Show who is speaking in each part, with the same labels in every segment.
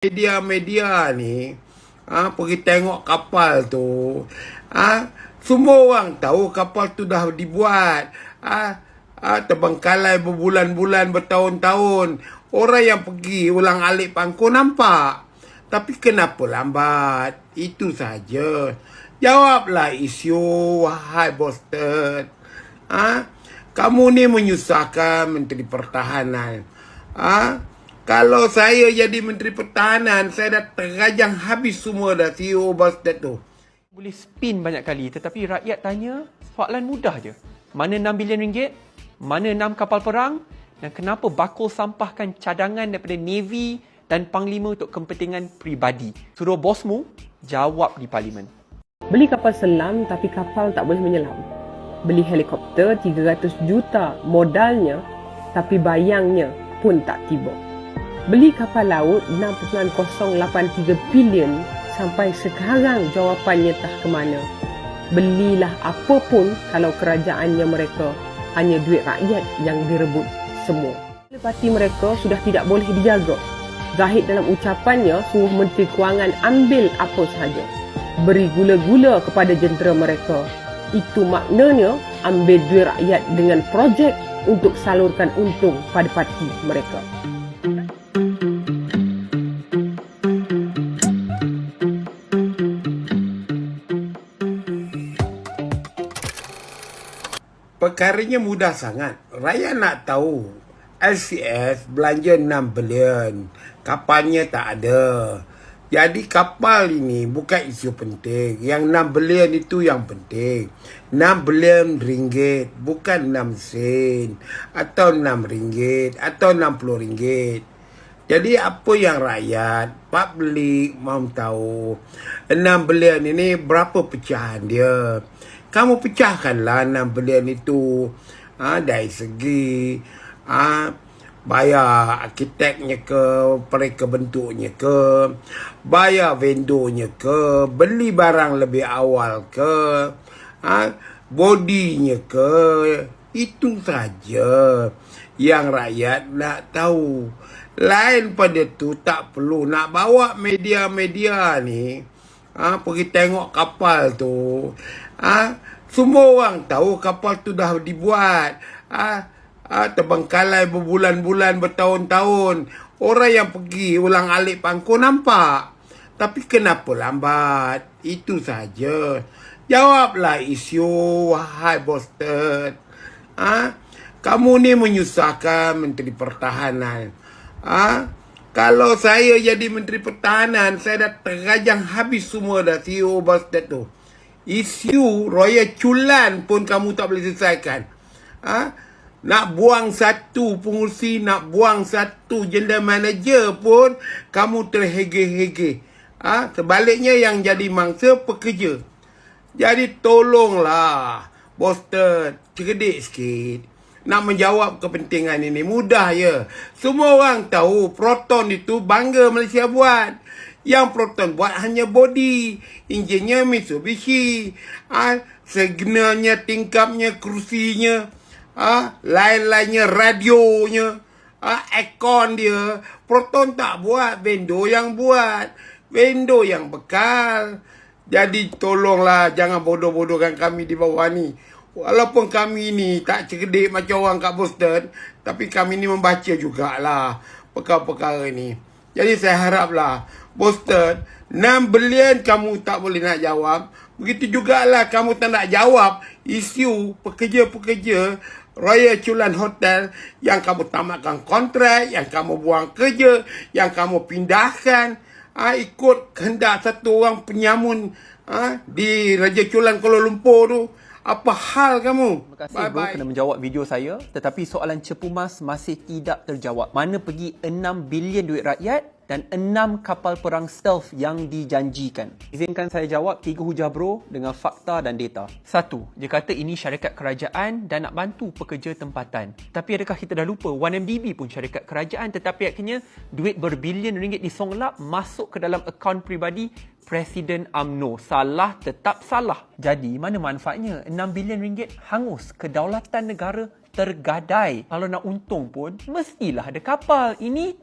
Speaker 1: Media-media ni pergi tengok kapal tu, semua orang tahu kapal tu dah dibuat, terbengkalai berbulan-bulan, bertahun-tahun. Orang yang pergi ulang alik pangku nampak. Tapi kenapa lambat? Itu saja. Jawablah isu, wahai Boston. Kamu ni menyusahkan Menteri Pertahanan. Kalau saya jadi Menteri Pertahanan, saya dah terajang habis semua dah CEO Boston tu.
Speaker 2: Boleh spin banyak kali, tetapi rakyat tanya soalan mudah je. Mana 6 bilion ringgit? Mana 6 kapal perang? Dan kenapa bakul sampahkan cadangan daripada Navy dan Panglima untuk kepentingan peribadi? Suruh bosmu jawab di Parlimen.
Speaker 3: Beli kapal selam tapi kapal tak boleh menyelam. Beli helikopter 300 juta modalnya tapi bayangnya pun tak tiba. Beli kapal laut 6.083 bilion sampai sekarang jawapannya tak ke mana. Belilah apa pun kalau kerajaannya mereka hanya duit rakyat yang direbut semua. Parti mereka sudah tidak boleh dijaga. Zahid dalam ucapannya suruh Menteri Kewangan ambil apa sahaja. Beri gula-gula kepada jentera mereka. Itu maknanya ambil duit rakyat dengan projek untuk salurkan untung pada parti mereka.
Speaker 1: Perkaranya mudah sangat. Rakyat nak tahu LCS belanja 6 bilion. Kapalnya tak ada. Jadi kapal ini bukan isu penting. Yang 6 bilion itu yang penting. 6 bilion ringgit, bukan 6 sen. Atau 6 ringgit, atau 60 ringgit. Jadi apa yang rakyat, publik mahu tahu. 6 bilion ini berapa pecahan dia. Kamu pecahkanlah 6 bilion itu. Dari segi bayar arkiteknya ke, pereka bentuknya ke, bayar vendornya ke, beli barang lebih awal ke, bodinya ke. Itu saja yang rakyat nak tahu. Lain pada tu tak perlu nak bawa media-media ni pergi tengok kapal tu. Semua orang tahu kapal tu dah dibuat. Terbengkalai berbulan-bulan, bertahun-tahun. Orang yang pergi ulang alik pangku nampak. Tapi kenapa lambat? Itu saja. Jawablah isu, wahai Boston. Kamu ni menyusahkan Menteri Pertahanan. Kalau saya jadi Menteri Pertahanan, saya dah terajang habis semua dah CEO Boston tu. Isu Royal Chulan pun kamu tak boleh selesaikan. Nak buang satu pengurusi, nak buang satu general manager pun kamu terhege-hege. Sebaliknya yang jadi mangsa pekerja. Jadi tolonglah Boston, cerdik sikit. Nak menjawab kepentingan ini mudah je. Semua orang tahu Proton itu bangga Malaysia buat. Yang Proton buat hanya body, enjinnya Mitsubishi, signalnya, tingkapnya, kerusinya, lain-lainnya, radionya, aircon dia. Proton tak buat, vendor yang buat, vendor yang bekal. Jadi tolonglah jangan bodoh-bodohkan kami di bawah ni. Walaupun kami ni tak cerdik macam orang kat Boston, tapi kami ni membaca jugalah perkara-perkara ni. Jadi saya haraplah Boston, 6 bilion kamu tak boleh nak jawab. Begitu jugalah kamu tak nak jawab isu pekerja-pekerja Royal Chulan Hotel yang kamu tamatkan kontrak, yang kamu buang kerja, yang kamu pindahkan ikut kehendak satu orang penyamun di Raja Chulan Kuala Lumpur tu. Apa hal kamu?
Speaker 2: Terima kasih bro kena menjawab video saya. Tetapi soalan Cepu Mas masih tidak terjawab. Mana pergi 6 bilion duit rakyat dan 6 kapal perang stealth yang dijanjikan? Izinkan saya jawab 3 hujah bro dengan fakta dan data. 1. Dia kata ini syarikat kerajaan dan nak bantu pekerja tempatan. Tapi adakah kita dah lupa 1MDB pun syarikat kerajaan, tetapi akhirnya duit berbilion ringgit disonglap masuk ke dalam akaun peribadi Presiden UMNO. Salah tetap salah. Jadi mana manfaatnya? 6 bilion ringgit hangus. Kedaulatan negara tergadai. Kalau nak untung pun mestilah ada kapal. Ini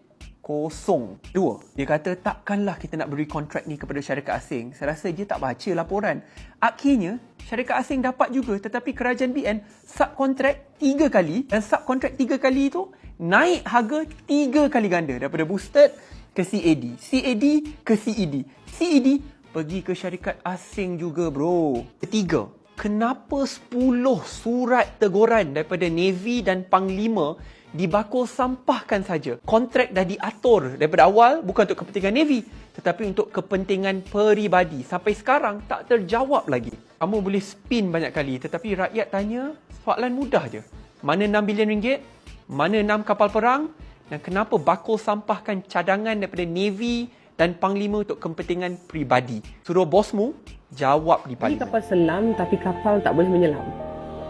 Speaker 2: kosong. Dua, dia kata takkanlah kita nak beri kontrak ni kepada syarikat asing. Saya rasa dia tak baca laporan. Akhirnya, syarikat asing dapat juga, tetapi kerajaan BN subkontrak 3 kali, dan subkontrak 3 kali tu naik harga 3 kali ganda, daripada boosted ke CAD, CAD ke CED, CED pergi ke syarikat asing juga, bro. Ketiga, kenapa 10 surat teguran daripada Navy dan Panglima dibakul sampahkan saja? Kontrak dah diatur daripada awal, bukan untuk kepentingan Navy, tetapi untuk kepentingan peribadi. Sampai sekarang tak terjawab lagi. Kamu boleh spin banyak kali, tetapi rakyat tanya soalan mudah je. Mana 6 bilion ringgit? Mana 6 kapal perang? Dan kenapa bakul sampahkan cadangan daripada Navy dan Panglima untuk kepentingan peribadi? Suruh bosmu jawab di
Speaker 3: Beli
Speaker 2: parlimen.
Speaker 3: kapal selam tapi kapal tak boleh menyelam.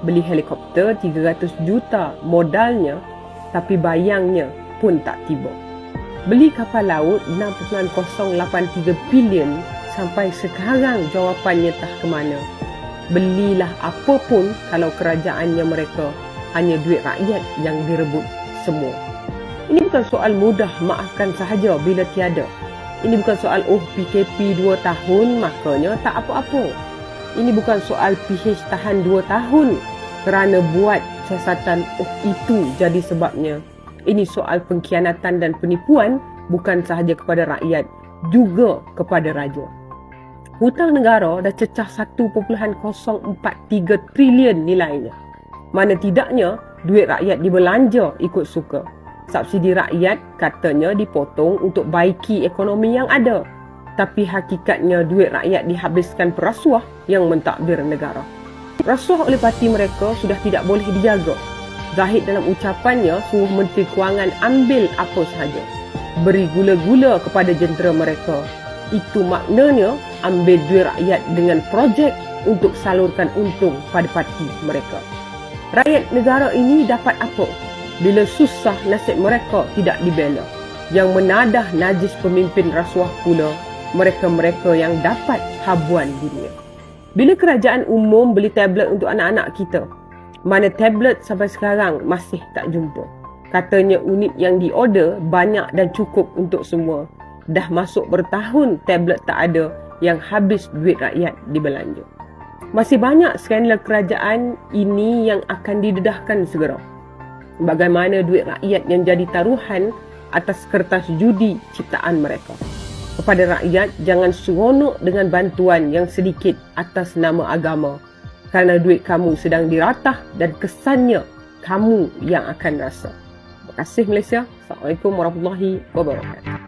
Speaker 3: Beli helikopter 300 juta modalnya tapi bayangnya pun tak tiba. Beli kapal laut 6.083 bilion sampai sekarang jawapannya tak ke mana. Belilah apa pun kalau kerajaannya mereka hanya duit rakyat yang direbut semua. Ini bukan soal mudah maafkan sahaja bila tiada. Ini bukan soal PKP 2 tahun makanya tak apa-apa. Ini bukan soal PH tahan 2 tahun kerana buat siasatan itu jadi sebabnya. Ini soal pengkhianatan dan penipuan bukan sahaja kepada rakyat, juga kepada raja. Hutang negara dah cecah 1.043 trilion nilainya. Mana tidaknya duit rakyat dibelanja ikut suka. Subsidi rakyat katanya dipotong untuk baiki ekonomi yang ada. Tapi hakikatnya duit rakyat dihabiskan perasuah yang mentadbir negara. Rasuah oleh parti mereka sudah tidak boleh dijaga. Zahid dalam ucapannya suruh Menteri Kewangan ambil apa sahaja. Beri gula-gula kepada jentera mereka. Itu maknanya ambil duit rakyat dengan projek untuk salurkan untung pada parti mereka. Rakyat negara ini dapat apa? Bila susah nasib mereka tidak dibela. Yang menadah najis pemimpin rasuah pula mereka-mereka yang dapat habuan dunia. Bila kerajaan umum beli tablet untuk anak-anak kita, mana tablet sampai sekarang masih tak jumpa. Katanya unit yang diorder banyak dan cukup untuk semua. Dah masuk bertahun tablet tak ada, yang habis duit rakyat dibelanja. Masih banyak skandal kerajaan ini yang akan didedahkan segera. Bagaimana duit rakyat yang jadi taruhan atas kertas judi ciptaan mereka. Kepada rakyat, jangan seronok dengan bantuan yang sedikit atas nama agama. Kerana duit kamu sedang diratah dan kesannya kamu yang akan rasa. Terima kasih Malaysia. Assalamualaikum warahmatullahi wabarakatuh.